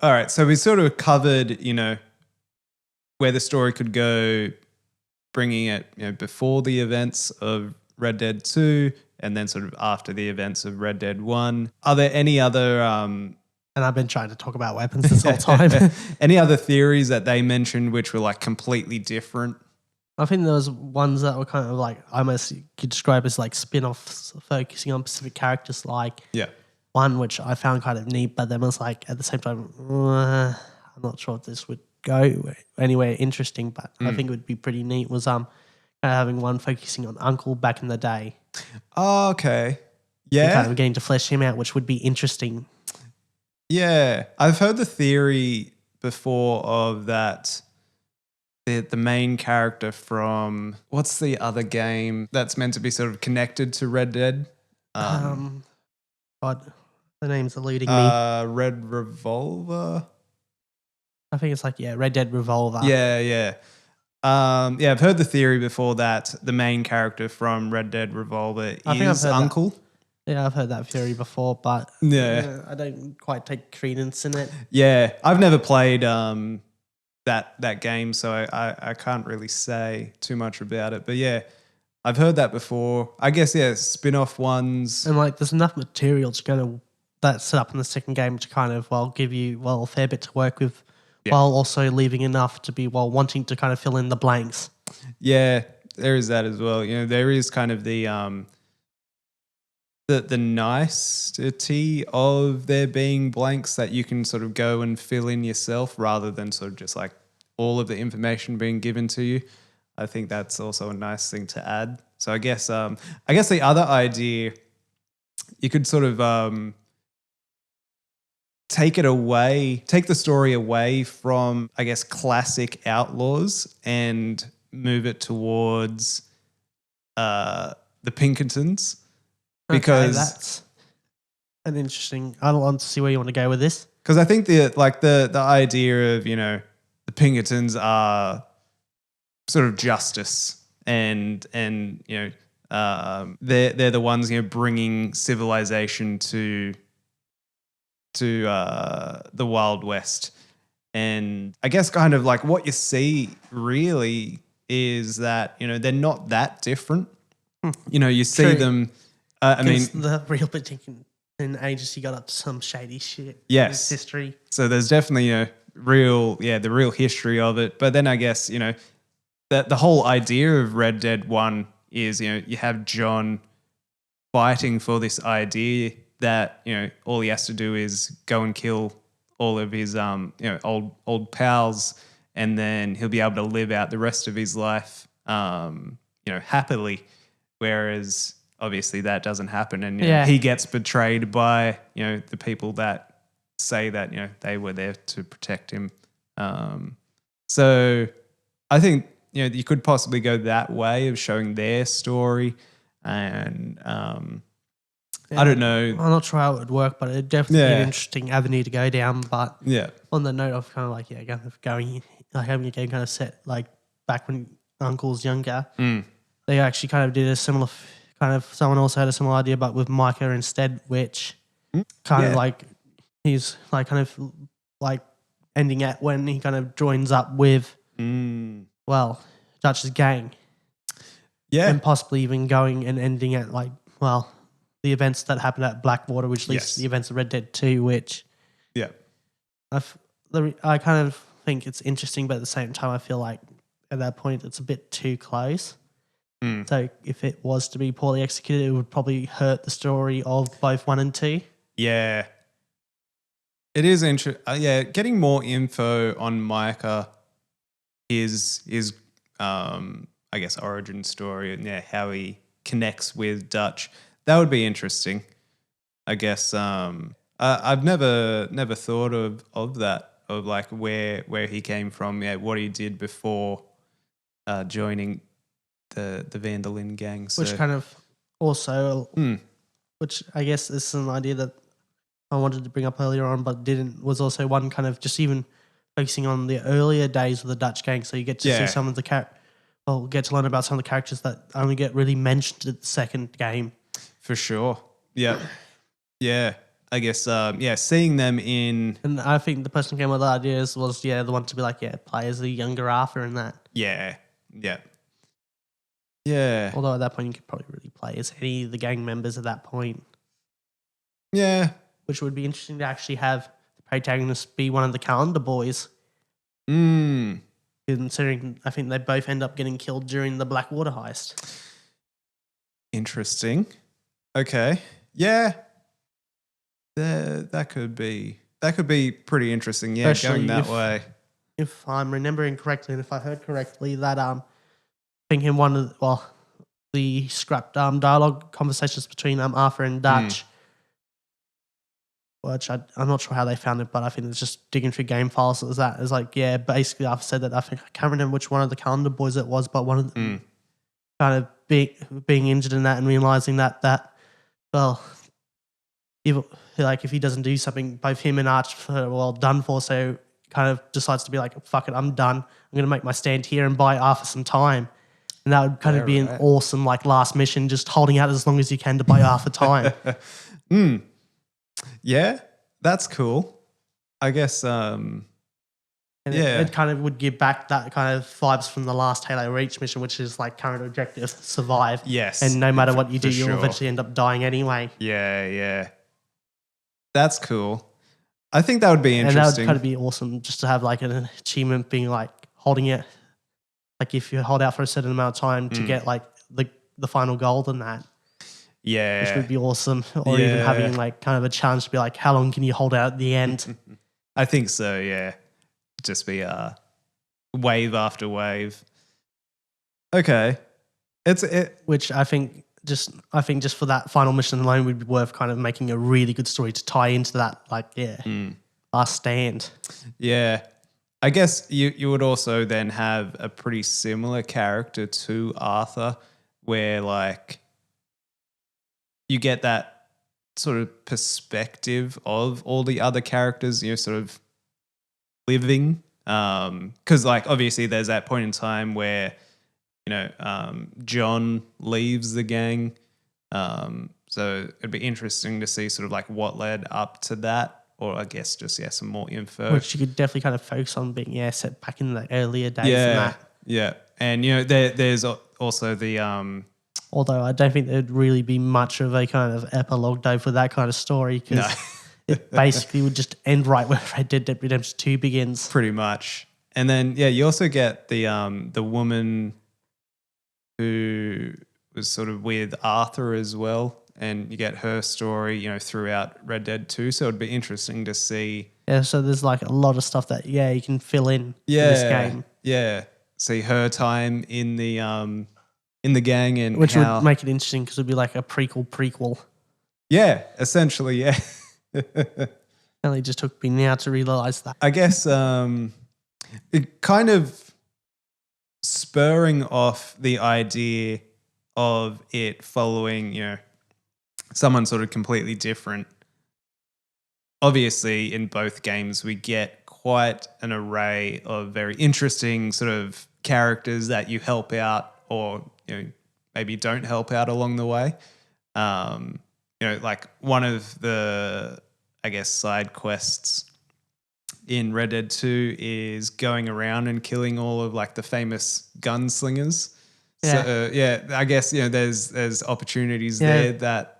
All right, so we sort of covered, you know, where the story could go, bringing it, you know, before the events of Red Dead 2 and then sort of after the events of Red Dead 1. Are there any other and I've been trying to talk about weapons this whole time. any other theories that they mentioned which were like completely different? I think there was ones that were kind of like, almost you could describe as like spin-offs focusing on specific characters, like one which I found kind of neat, but then was like at the same time, I'm not sure if this would go anywhere interesting, but I think it would be pretty neat was having one focusing on Uncle back in the day. Oh, okay. Yeah. And kind of getting to flesh him out, which would be interesting. Yeah. I've heard the theory before of that the main character from what's the other game that's meant to be sort of connected to Red Dead? God, the name's eluding me. Red Revolver. I think it's like Red Dead Revolver. Yeah. I've heard the theory before that the main character from Red Dead Revolver is Uncle. Yeah, I've heard that theory before, but I don't quite take credence in it. Yeah, I've never played that game, so I can't really say too much about it. But yeah, I've heard that before. I guess, spin-off ones. And like there's enough material to go to that set up in the second game to kind of, give you, a fair bit to work with while also leaving enough to be, wanting to kind of fill in the blanks. Yeah, there is that as well. You know, there is kind of the nicety of there being blanks that you can sort of go and fill in yourself rather than sort of just like all of the information being given to you. I think that's also a nice thing to add. So I guess the other idea, you could sort of take the story away from, I guess, classic outlaws and move it towards the Pinkertons. Because that's an interesting. I don't want to see where you want to go with this. Because I think the idea of, you know, the Pinkertons are sort of justice and you know they're the ones, you know, bringing civilization to the Wild West. And I guess kind of like what you see really is that, you know, they're not that different. You know, you see them. I mean, the real Pinkerton agency got up to some shady shit. Yes, in history. So there's definitely the real history of it. But then I guess, you know, that the whole idea of Red Dead 1 is, you know, you have John fighting for this idea that, you know, all he has to do is go and kill all of his you know, old pals, and then he'll be able to live out the rest of his life you know, happily. Whereas obviously that doesn't happen, and you know, he gets betrayed by, you know, the people that say that, you know, they were there to protect him. So I think, you know, you could possibly go that way of showing their story, and I don't know. I'm not sure how it would work, but it'd definitely be an interesting avenue to go down. But on the note of kind of like going like having a game kind of set like back when Uncle's younger, they actually kind of did a similar kind of. Someone also had a similar idea, but with Micah instead, which kind of like he's like kind of like ending at when he kind of joins up with Dutch's gang, and possibly even going and ending at like the events that happened at Blackwater, which leads to the events of Red Dead 2, which I kind of think it's interesting, but at the same time I feel like at that point it's a bit too close. So if it was to be poorly executed, it would probably hurt the story of both 1 and 2. Yeah. It is interesting. Getting more info on Micah is I guess origin story and how he connects with Dutch. That would be interesting. I guess I've never thought of that, of like where he came from, what he did before joining the Vandalin gang. So. Which kind of also, which I guess is an idea that I wanted to bring up earlier on, but didn't, was also one kind of just even focusing on the earlier days of the Dutch gang. So you get to see some of the get to learn about some of the characters that only get really mentioned at the second game. For sure. Yeah. Yeah. I guess, seeing them in... And I think the person who came with the ideas was, the one to be like, play as the younger Arthur in that. Yeah. Yeah. Although at that point, you could probably really play as any of the gang members at that point. Yeah. Which would be interesting to actually have the protagonist be one of the calendar boys. Considering I think they both end up getting killed during the Blackwater heist. Interesting. Okay. Yeah. That could be pretty interesting. Yeah, especially going that way. If I'm remembering correctly, and if I heard correctly, that I think in one of the scrapped dialogue conversations between Arthur and Dutch, which I'm not sure how they found it, but I think it's just digging through game files. It was that. It's like, basically Arthur said that I can't remember which one of the calendar boys it was, but one of them kind of being injured in that and realizing that if he doesn't do something, both him and Arch are done for. So kind of decides to be like, fuck it, I'm done. I'm going to make my stand here and buy Arthur some time. And that would kind of be an awesome last mission, just holding out as long as you can to buy Arthur time. Yeah, that's cool. I guess, it kind of would give back that kind of vibes from the last Halo Reach mission, which is current objective, survive. Yes. And no matter what you do, you'll eventually end up dying anyway. Yeah. That's cool. I think that would be interesting. And that would kind of be awesome just to have an achievement being holding it. If you hold out for a certain amount of time to get the final gold and that. Yeah. Which would be awesome. Or even having kind of a challenge to be how long can you hold out at the end? I think so, yeah. Just be wave after wave. Okay. Which I think just for that final mission alone would be worth kind of making a really good story to tie into that last stand. Yeah. I guess you would also then have a pretty similar character to Arthur where you get that sort of perspective of all the other characters, sort of living. Because obviously there's that point in time where, John leaves the gang. So it'd be interesting to see sort of what led up to that. Or I guess just, some more info. Which you could definitely kind of focus on being, set back in the earlier days and that. Yeah. And, there's also the... Although I don't think there'd really be much of a kind of epilogue though for that kind of story because it basically would just end right where Red Dead Redemption 2 begins. Pretty much. And then, you also get the woman who was sort of with Arthur as well. And you get her story, throughout Red Dead 2. So it'd be interesting to see. Yeah, so there's a lot of stuff that, you can fill in this game. Yeah. See her time in the gang and which would make it interesting because it'd be like a prequel. Yeah, essentially, yeah. It only just took me now to realise that. I guess it kind of spurring off the idea of it following, someone sort of completely different. Obviously, in both games, we get quite an array of very interesting sort of characters that you help out or, maybe don't help out along the way. One of the, I guess, side quests in Red Dead 2 is going around and killing all of the famous gunslingers. Yeah. So, I guess, there's opportunities there that...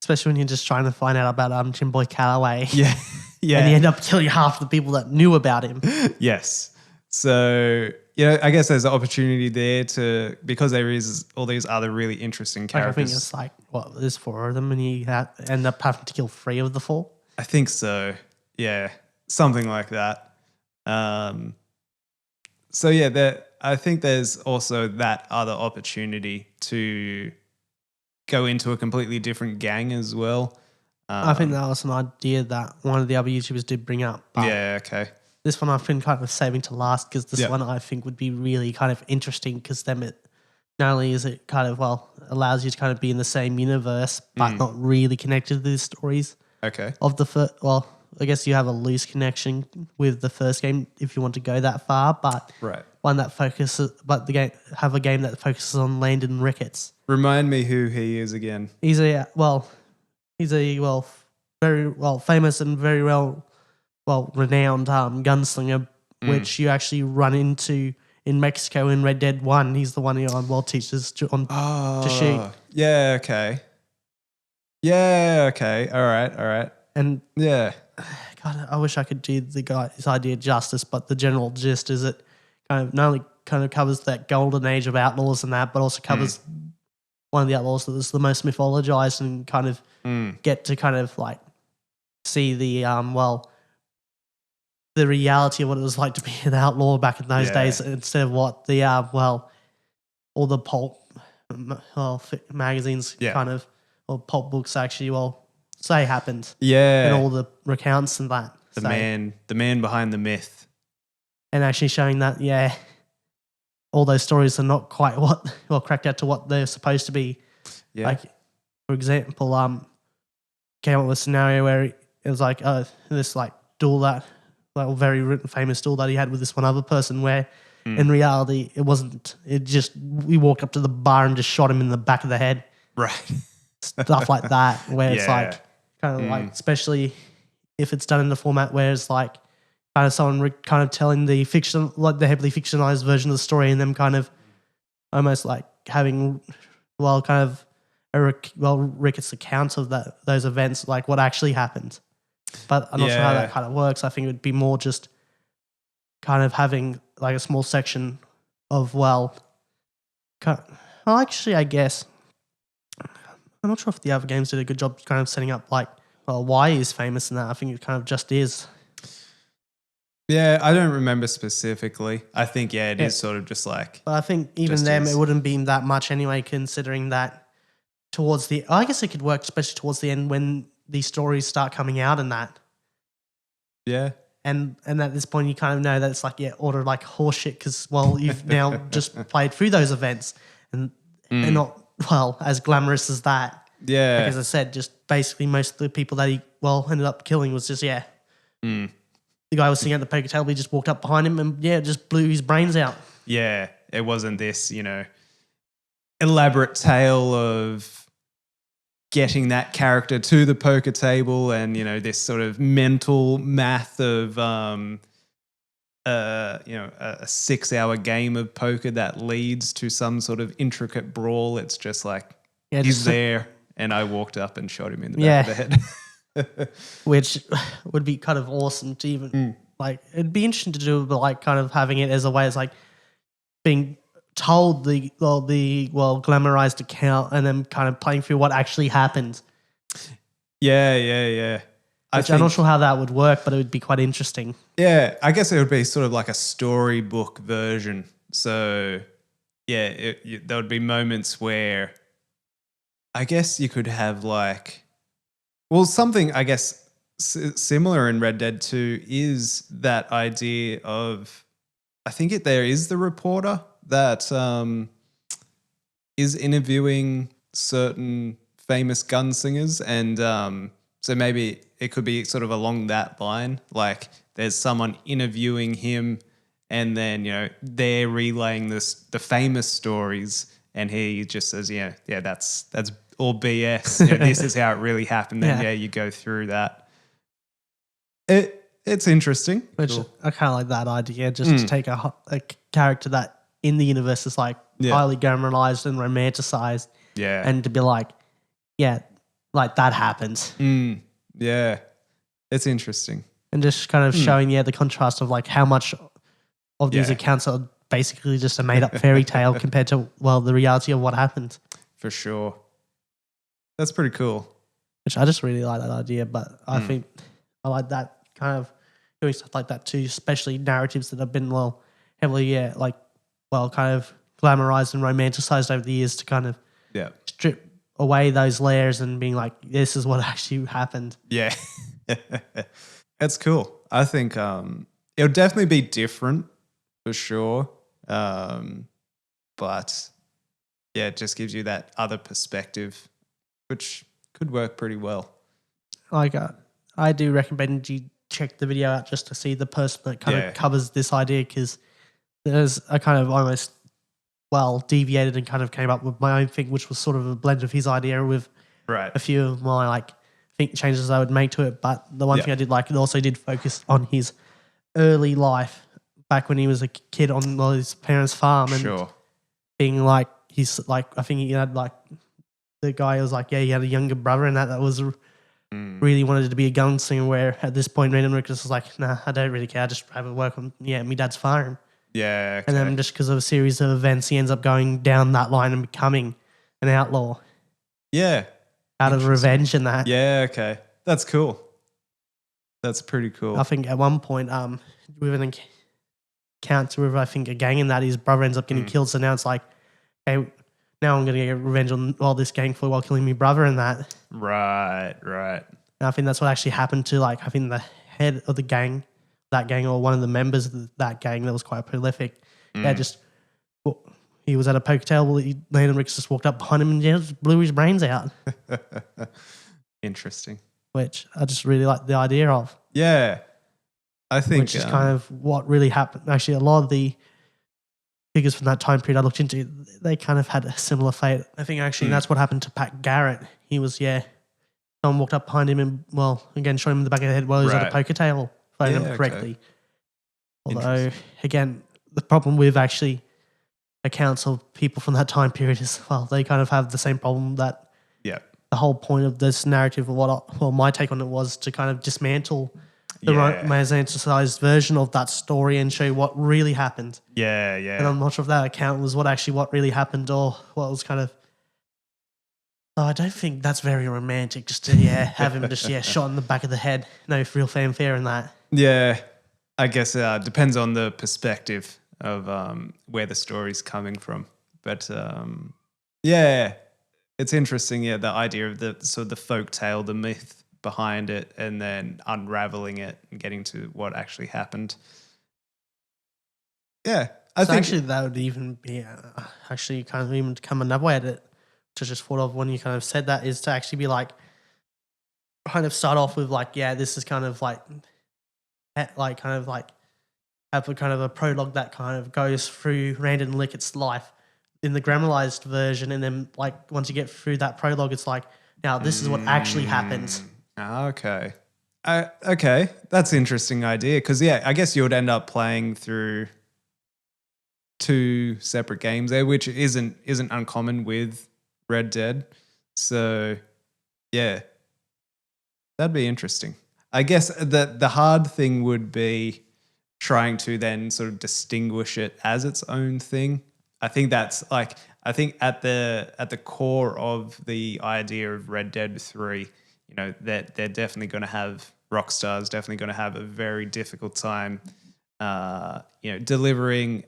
Especially when you're just trying to find out about Jim Boy Calloway. Yeah. And you end up killing half the people that knew about him. Yes. So, I guess there's an opportunity there because there is all these other really interesting characters. I think it's there's 4 of them and you end up having to kill 3 of the 4? I think so. Yeah. Something like that. I think there's also that other opportunity to go into a completely different gang as well. I think that was an idea that one of the other YouTubers did bring up. Yeah, okay. This one I've been kind of saving to last because this one I think would be really kind of interesting because then it not only is it kind of, allows you to kind of be in the same universe but not really connected to the stories. Okay. Of the first, I guess you have a loose connection with the first game if you want to go that far, but one that focuses, but have a game that focuses on Landon Ricketts. Remind me who he is again. He's a very well famous and very well renowned gunslinger, which you actually run into in Mexico in Red Dead 1. He's the one who teaches to shoot. Yeah, okay. Yeah, okay. All right. And yeah. God, I wish I could do the guy's idea justice, but the general gist is it kind of not only kind of covers that golden age of outlaws and that, but also covers one of the outlaws that is the most mythologized and kind of get to kind of like see the the reality of what it was like to be an outlaw back in those days, instead of what the all the pulp magazines kind of, or pulp books actually say happened. Yeah. And all the recounts and that. The man behind the myth. And actually showing that, all those stories are not quite cracked out to what they're supposed to be. Yeah. Like, for example, came up with a scenario where it was like this like duel that very famous duel that he had with this one other person, where in reality it wasn't. It just, we walked up to the bar and just shot him in the back of the head. Right. Stuff like that, where it's like kind of like, especially if it's done in the format where it's like kind of someone kind of telling the fiction, like the heavily fictionalized version of the story, and them kind of almost like having kind of Ricketts' account of those events, like what actually happened. But I'm not sure how that kind of works. I think it would be more just kind of having like a small section of actually, I guess I'm not sure if the other games did a good job kind of setting up like why he's famous and that. I think it kind of just is. Yeah, I don't remember specifically. I think it is sort of just like. But I think even them, it wouldn't be that much anyway, considering that towards the. I guess it could work, especially towards the end when these stories start coming out and that. Yeah. And at this point, you kind of know that it's like order like horseshit, because you've now just played through those events and they're not as glamorous as that. Yeah. Like, as I said, just basically most of the people that he ended up killing was just the guy was sitting at the poker table. He just walked up behind him and just blew his brains out. Yeah, it wasn't this elaborate tale of getting that character to the poker table and this sort of mental math of a 6-hour game of poker that leads to some sort of intricate brawl. It's just like he's there. And I walked up and shot him in the back of the head. Which would be kind of awesome to even, like, it'd be interesting to do, but like kind of having it as a way as like being told the glamorized account and then kind of playing through what actually happened. Yeah. I'm not sure how that would work, but it would be quite interesting. Yeah, I guess it would be sort of like a storybook version. So, there would be moments where I guess you could have something I guess similar in Red Dead 2 is that idea of, I think there is the reporter that is interviewing certain famous gunslingers, and so maybe it could be sort of along that line, like there's someone interviewing him and then they're relaying the famous stories, and he just says that's all BS. This is how it really happened. Then you go through that. It's interesting. Which I kind of like that idea, just to take a character that in the universe is like highly glamorized and romanticized, and to be like, like that happens. Yeah, it's interesting. And just kind of showing the contrast of like how much of these accounts are basically just a made up fairy tale compared to the reality of what happened. For sure. That's pretty cool. Which I just really like that idea, but I think I like that kind of doing stuff like that too, especially narratives that have been heavily kind of glamorized and romanticized over the years, to kind of strip away those layers and being like, this is what actually happened. Yeah. That's cool. I think it'll definitely be different for sure. But it just gives you that other perspective, which could work pretty well. Like, I do recommend you check the video out just to see the person that kind of covers this idea, because there's a kind of almost deviated and kind of came up with my own thing, which was sort of a blend of his idea with a few of my think changes I would make to it. But the one thing I did like, it also did focus on his early life back when he was a kid on his parents' farm and being like, he's like, I think he had like, the guy was like, he had a younger brother and that was really wanted to be a gunslinger, where at this point Brandon Ricketts was like, nah, I don't really care, I just have to work on my dad's farm. Yeah, okay. And then just because of a series of events, he ends up going down that line and becoming an outlaw. Yeah. Out of revenge and that. Yeah, okay. That's cool. That's pretty cool. I think at one point, with an encounter with, I think, a gang in that, his brother ends up getting killed. So now it's like, hey, now I'm going to get revenge on all this gang for while killing my brother and that. Right. And I think that's what actually happened to, like, I think the head of the gang, that gang, or one of the members of that gang that was quite prolific. He was at a poker table. Landon Ricketts just walked up behind him and just blew his brains out. Interesting. Which I just really like the idea of. Yeah. I think... Which is kind of what really happened. Actually, a lot of the figures from that time period I looked into, they kind of had a similar fate. I think actually that's what happened to Pat Garrett. He was, someone walked up behind him and, again, shot him in the back of the head while he was at a poker table, if I remember correctly. Although, again, the problem with actually accounts of people from that time period is, they kind of have the same problem that the whole point of this narrative, my take on it was to kind of dismantle the romanticized version of that story and show what really happened. Yeah. And I'm not sure if that account was what really happened or what was kind of... I don't think that's very romantic, just to have him just shot in the back of the head. No real fanfare in that. Yeah, I guess it depends on the perspective of where the story's coming from. But it's interesting. Yeah, the idea of the sort of the folk tale, the myth behind it, and then unraveling it and getting to what actually happened. Yeah, I think actually that would even be actually kind of even come another way at it. To just thought of when you kind of said that is to actually be like, kind of start off with like, this is kind of like have a kind of a prologue that kind of goes through Brandon Ricketts' life in the grammarized version, and then like once you get through that prologue, it's like, now this is what actually happens. Okay. Okay, that's an interesting idea because I guess you would end up playing through two separate games there, which isn't uncommon with Red Dead. So that'd be interesting. I guess the hard thing would be trying to then sort of distinguish it as its own thing. I think that's like, I think at the core of the idea of Red Dead 3, that they're definitely going to have, Rockstar's definitely going to have a very difficult time delivering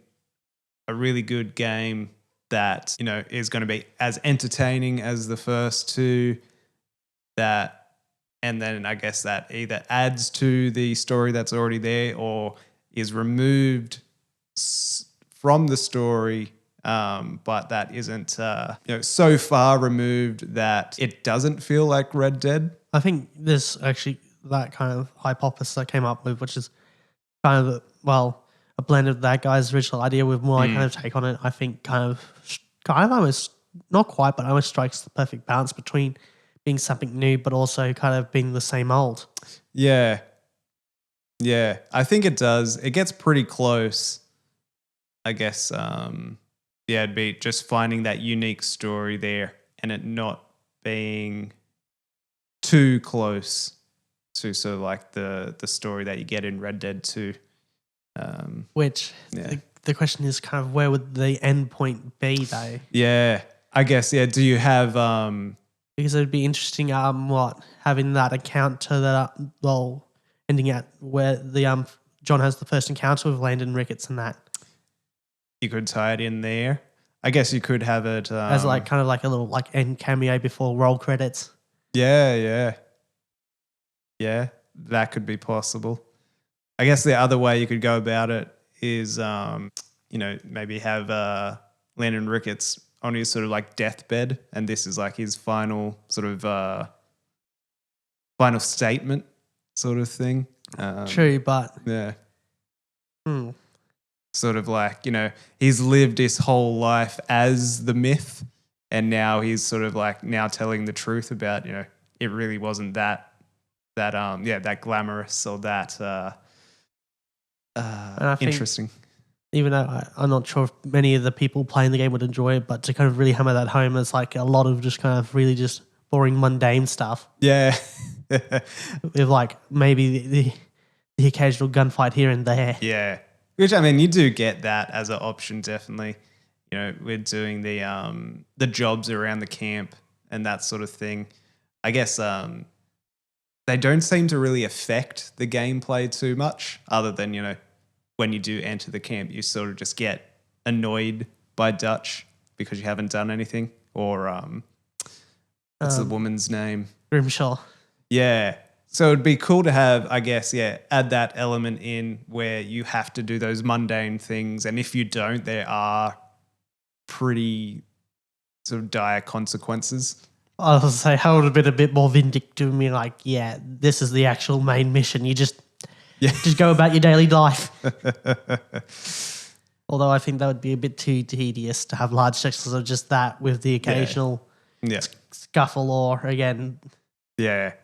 a really good game that is going to be as entertaining as the first two, and then I guess that either adds to the story that's already there or is removed from the story, but that isn't so far removed that it doesn't feel like Red Dead. I think there's actually that kind of hypothesis I came up with, which is kind of a blend of that guy's original idea with my kind of take on it. I think kind of almost, not quite, but almost strikes the perfect balance between being something new but also kind of being the same old. Yeah, I think it does. It gets pretty close, I guess. It'd be just finding that unique story there and it not being too close to sort of like the story that you get in Red Dead 2. Which the question is kind of where would the end point be though? Yeah, I guess. Yeah, do you have because it'd be interesting having that encounter that ending at where the John has the first encounter with Landon Ricketts and that. You could tie it in there. I guess you could have it as like kind of like a little like end cameo before roll credits. Yeah, that could be possible. I guess the other way you could go about it is, maybe have Landon Ricketts on his sort of like deathbed, and this is like his final sort of final statement sort of thing. True, but sort of like, he's lived his whole life as the myth, and now he's sort of like now telling the truth about, it really wasn't that glamorous or that interesting. Even though I'm not sure if many of the people playing the game would enjoy it, but to kind of really hammer that home, it's like a lot of just kind of really just boring, mundane stuff. Yeah. With like maybe the occasional gunfight here and there. Yeah. Which, I mean, you do get that as an option, definitely. You know, we're doing the jobs around the camp and that sort of thing. I guess they don't seem to really affect the gameplay too much, other than, you know, when you do enter the camp, you sort of just get annoyed by Dutch because you haven't done anything. Or what's the woman's name? Grimshaw. Yeah. So it'd be cool to have, I guess, add that element in where you have to do those mundane things. And if you don't, there are pretty sort of dire consequences. I was say, how would have been a bit more vindictive and be like, yeah, this is the actual main mission. You just go about your daily life. Although I think that would be a bit too tedious to have large sections of just that with the occasional scuffle or, again... Yeah.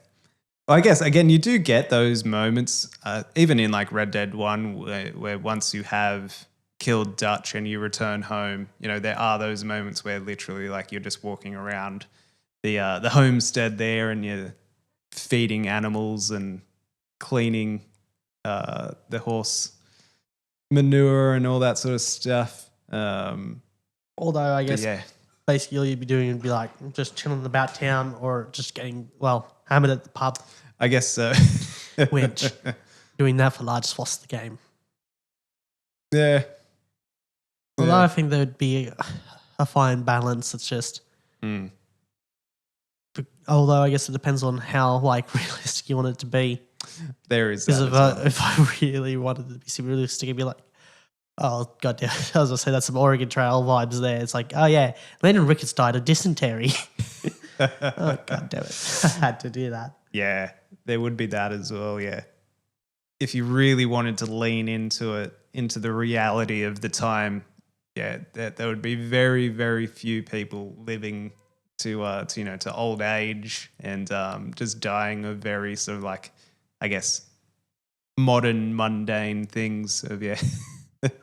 Well, I guess, again, you do get those moments, even in like Red Dead 1, where once you have killed Dutch and you return home, you know, there are those moments where literally like you're just walking around the homestead there and you're feeding animals and cleaning the horse manure and all that sort of stuff. Although I guess basically all you'd be doing would be like just chilling about town or just getting, hammered at the pub. I guess so. Which, doing that for large swaths of the game. Yeah. Although I think there would be a fine balance. It's just... Although I guess it depends on how like realistic you want it to be. There is that. Because if I really wanted it to be super realistic, it'd be like, oh goddamn! I was gonna say that's some Oregon Trail vibes there. It's like, oh yeah, Landon Ricketts died of dysentery. Oh god damn it! I had to do that. Yeah, there would be that as well. Yeah, if you really wanted to lean into it, into the reality of the time, there would be very, very few people living to old age and just dying of very sort of like, I guess, modern mundane things of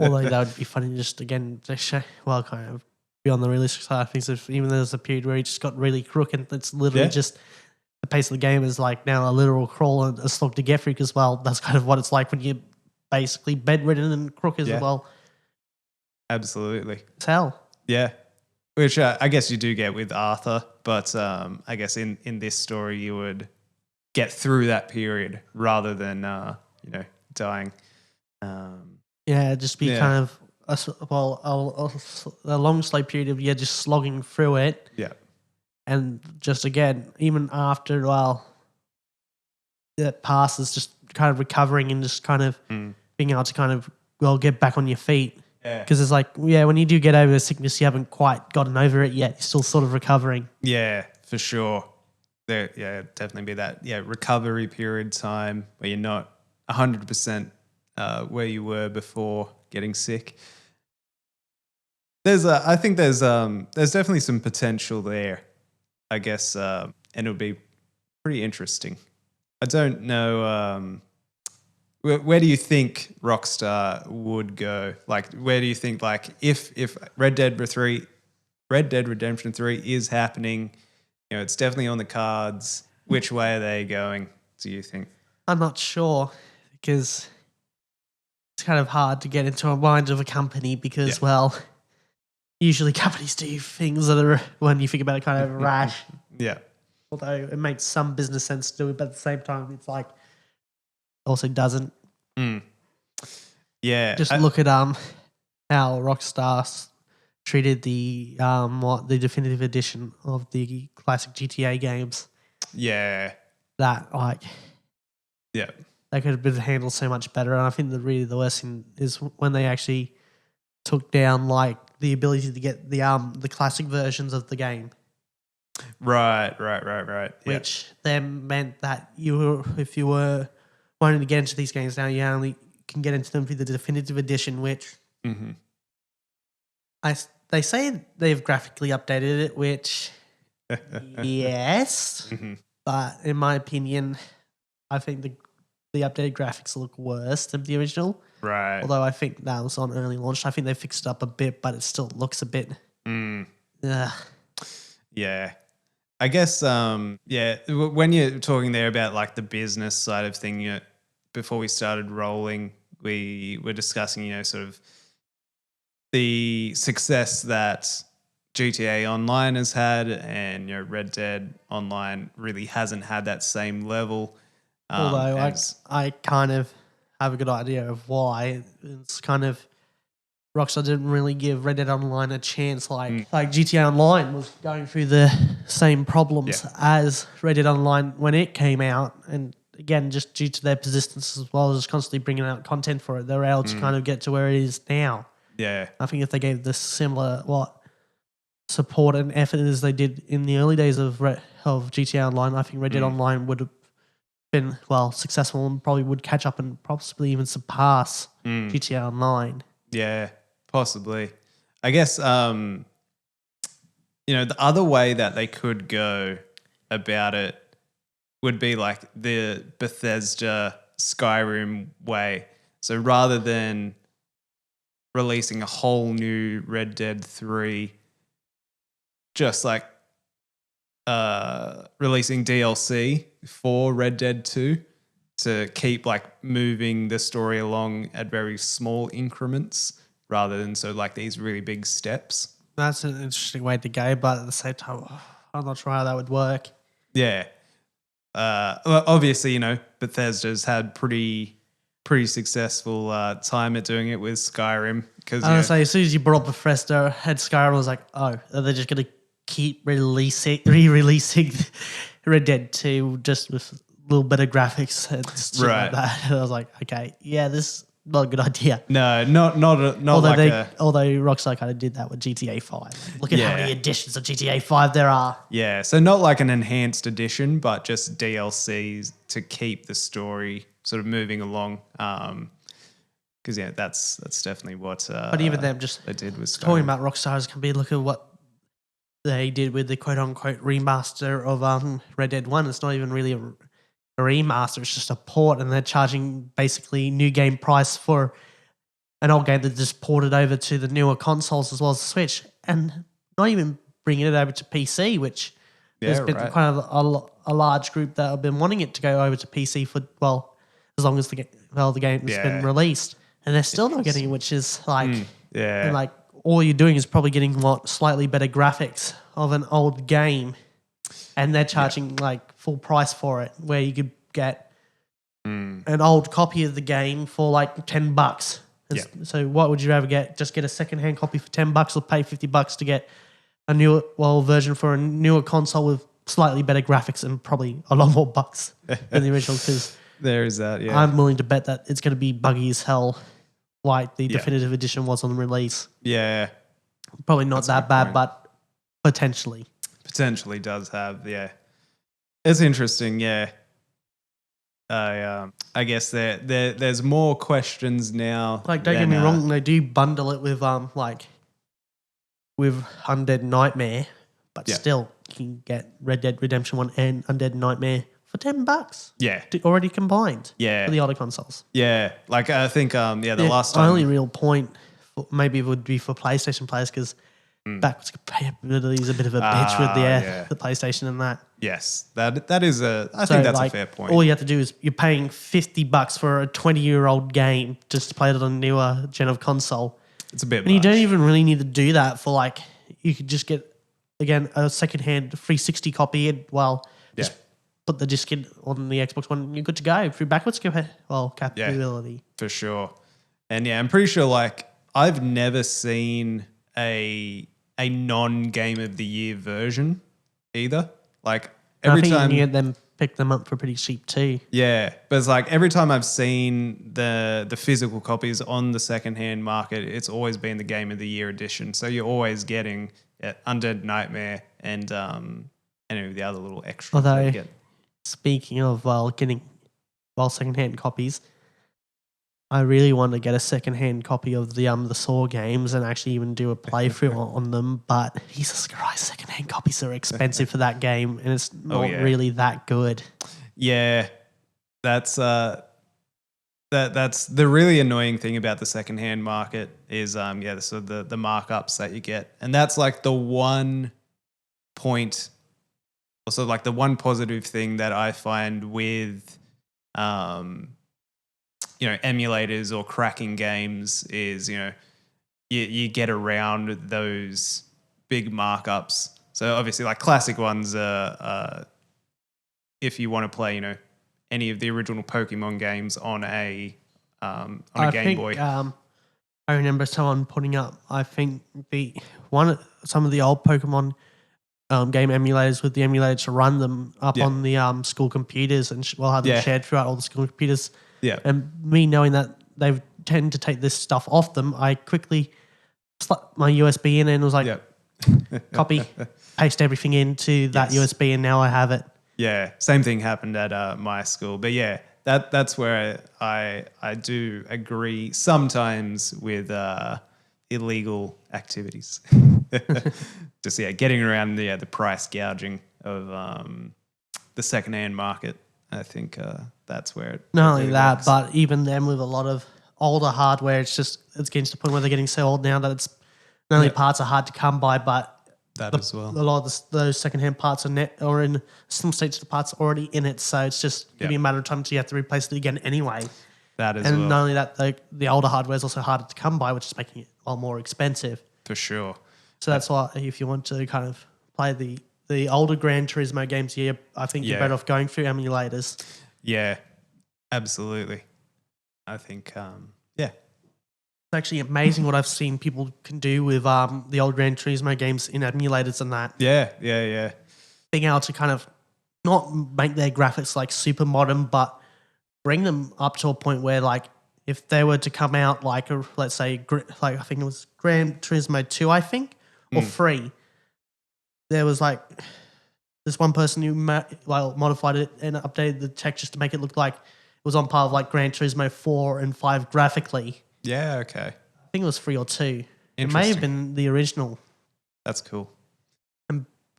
Although that would be funny, just again to show, kind of be on the realistic side of things. If even there's a period where he just got really crook and it's literally just the pace of the game is like now a literal crawl and a slog to get through, because that's kind of what it's like when you're basically bedridden and crook as well. Absolutely. It's hell. Yeah. Which I guess you do get with Arthur, but I guess in this story you would get through that period rather than dying. Just be kind of a long slow period of just slogging through it. Yeah, and just again, even after that passes, just kind of recovering and just kind of being able to kind of get back on your feet. Yeah. Because it's like, when you do get over the sickness, you haven't quite gotten over it yet. You're still sort of recovering. Yeah, for sure. There, definitely be that, recovery period time where you're not 100% where you were before getting sick. I think there's definitely some potential there, I guess, and it'll be pretty interesting. I don't know. Where do you think Rockstar would go? Like, where do you think, like, if Red Dead Redemption 3 is happening, it's definitely on the cards. Which way are they going, do you think? I'm not sure, because it's kind of hard to get into a mind of a company because, usually companies do things that are, when you think about it, kind of rash. Yeah. Although it makes some business sense to do it, but at the same time, it's like, also doesn't. Yeah. Just look at how Rockstar treated the definitive edition of the classic GTA games. Yeah. That they could have been handled so much better. And I think that really the worst thing is when they actually took down like the ability to get the classic versions of the game. Right. Which then meant that if you were wanting to get into these games now, you only can get into them through the definitive edition, which they say they've graphically updated it, which yes, but in my opinion, I think the updated graphics look worse than the original. Right. Although I think that was on early launch. I think they fixed it up a bit, but it still looks a bit. Yeah. I guess, when you're talking there about like the business side of thing, before we started rolling, we were discussing, sort of the success that GTA Online has had, and Red Dead Online really hasn't had that same level. Although I kind of have a good idea of why. It's kind of Rockstar didn't really give Red Dead Online a chance. Like GTA Online was going through the same problems as Red Dead Online when it came out, and again, just due to their persistence as well as constantly bringing out content for it, they're able to kind of get to where it is now. Yeah, I think if they gave this similar support and effort as they did in the early days of GTA Online, I think Red Dead Online would have been successful and probably would catch up and possibly even surpass GTA Online. Yeah, possibly. I guess the other way that they could go about it would be like the Bethesda Skyrim way. So rather than releasing a whole new Red Dead 3, just like releasing DLC for Red Dead 2 to keep like moving the story along at very small increments rather than like these really big steps. That's an interesting way to go, but at the same time, I'm not sure how that would work. Yeah. Well, obviously, Bethesda's had pretty successful time at doing it with Skyrim. Because I was say, as soon as you brought up Bethesda and Skyrim, I was like, oh, are they just going to keep re-releasing Red Dead 2 just with a little bit of graphics and shit like that? And I was like, okay, yeah, this is not a good idea. No, not although Rockstar kind of did that with GTA 5. Look at how many editions of GTA 5 there are. Yeah, so not like an enhanced edition, but just DLCs to keep the story sort of moving along. Because that's definitely what. But even them just they did with Skyrim. Talking about Rockstar's company, look at what they did with the quote unquote remaster of Red Dead 1. It's not even really a remaster, it's just a port, and they're charging basically new game price for an old game that just ported over to the newer consoles as well as the Switch, and not even bringing it over to PC, which there's been kind of a large group that have been wanting it to go over to PC for as long as the game's been released, and they're still not getting it, which is like like all you're doing is probably getting slightly better graphics of an old game, and they're charging like full price for it, where you could get an old copy of the game for like $10. So what would you rather get? Just get a secondhand copy for $10 or pay $50 to get a newer version for a newer console with slightly better graphics and probably a lot more bucks than the original? Because there is that, I'm willing to bet that it's going to be buggy as hell like the definitive edition was on release. Yeah. Probably not that bad, but potentially. Potentially does have, It's interesting, I guess there's more questions now. Like, don't get me wrong, they do bundle it with Undead Nightmare, but still you can get Red Dead Redemption 1 and Undead Nightmare for $10. Yeah. Already combined. Yeah. For the older consoles. Yeah. Like I think the last time. The only real point maybe would be for PlayStation players, because backwards compatibility is a bit of a bitch with the PlayStation and that. Yes. That is I think that's a fair point. All you have to do is you're paying $50 for a 20-year-old game just to play it on a newer gen of console. It's a bit And you don't even really need to do that for you could just get, again, a secondhand 360 copy and just put the disc in on the Xbox One and you're good to go through backwards compatibility. Yeah, for sure. And I'm pretty sure I've never seen a non-game of the year version either. Every time you can get them, pick them up for pretty cheap too. Yeah, but it's every time I've seen the physical copies on the secondhand market, it's always been the game of the year edition. So you're always getting Undead Nightmare and any of the other little extras. Although, you get. Speaking of getting secondhand copies, I really want to get a secondhand copy of the Saw games and actually even do a playthrough on them. But Jesus Christ, secondhand copies are expensive for that game, and it's not really that good. Yeah, that's that's the really annoying thing about the secondhand market is the markups that you get, and that's like the one point, also like the one positive thing that I find with emulators or cracking games is, you get around those big markups. So obviously like classic ones are if you want to play, any of the original Pokemon games on a Game Boy. I remember someone putting up, I think some of the old Pokemon game emulators with the emulators to run them up on the school computers, and we'll have them shared throughout all the school computers. Yeah. And me knowing that they tend to take this stuff off them, I quickly slapped my USB in and was like, copy, paste everything into that USB, and now I have it. Yeah, same thing happened at my school. But yeah, that's where I do agree sometimes with illegal activities. Just getting around the price gouging of the secondhand market. I think that's where it not only really that, works. but even them with a lot of older hardware, it's getting to the point where they're getting so old now that it's not only parts are hard to come by, but as well. A lot of those secondhand parts are in some states of the parts already in it, so it's just going to be a matter of time until you have to replace it again anyway. And not only that, the older hardware is also harder to come by, which is making it a lot more expensive. For sure. So that's why if you want to kind of play the older Gran Turismo games here, I think you're better off going through emulators. Yeah, absolutely. I think, It's actually amazing what I've seen people can do with the old Gran Turismo games in emulators and that. Yeah. Being able to kind of not make their graphics like super modern, but bring them up to a point where, like, if they were to come out like let's say I think it was Gran Turismo 2, I think, or 3, there was like this one person who modified it and updated the textures to make it look like it was on par with like Gran Turismo 4 and 5 graphically. Yeah, okay. I think it was 3 or 2. It may have been the original. That's cool.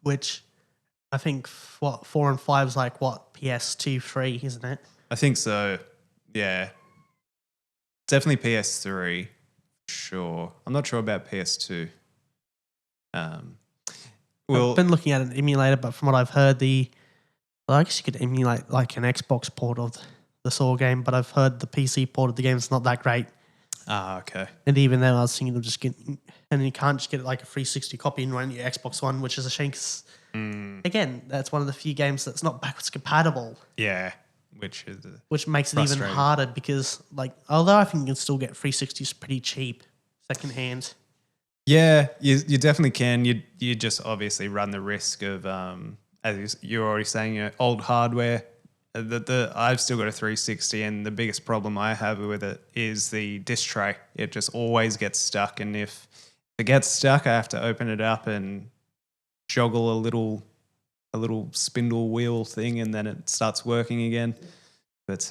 Which I think 4 and 5 is like PS2, 3, isn't it? I think so. Yeah. Definitely PS3. Sure. I'm not sure about PS2. I've been looking at an emulator, but from what I've heard, I guess you could emulate like an Xbox port of the Saw game, but I've heard the PC port of the game is not that great. Ah, okay. And even then, I was thinking of just getting, and you can't just get like a 360 copy and run your Xbox One, which is a shame. Cause again, that's one of the few games that's not backwards compatible. Yeah, which makes it even harder because, like, although I think you can still get 360s pretty cheap secondhand. Yeah, you definitely can. You just obviously run the risk of, as you're already saying, old hardware. I've still got a 360, and the biggest problem I have with it is the disc tray. It just always gets stuck, and if it gets stuck, I have to open it up and joggle a little spindle wheel thing, and then it starts working again. But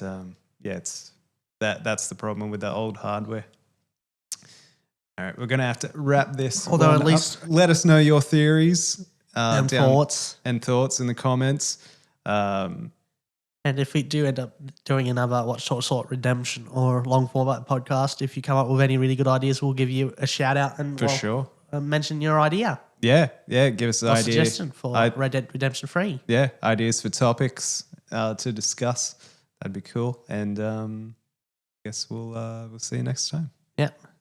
it's that's the problem with the old hardware. All right, we're going to have to wrap this. Although at least let us know your theories and thoughts in the comments. And if we do end up doing another What Short Sort Redemption or long format podcast, if you come up with any really good ideas, we'll give you a shout out and mention your idea. Yeah, give us an idea. Suggestion for Red Dead Redemption 3. Yeah, ideas for topics to discuss. That'd be cool. And I guess we'll see you next time. Yeah.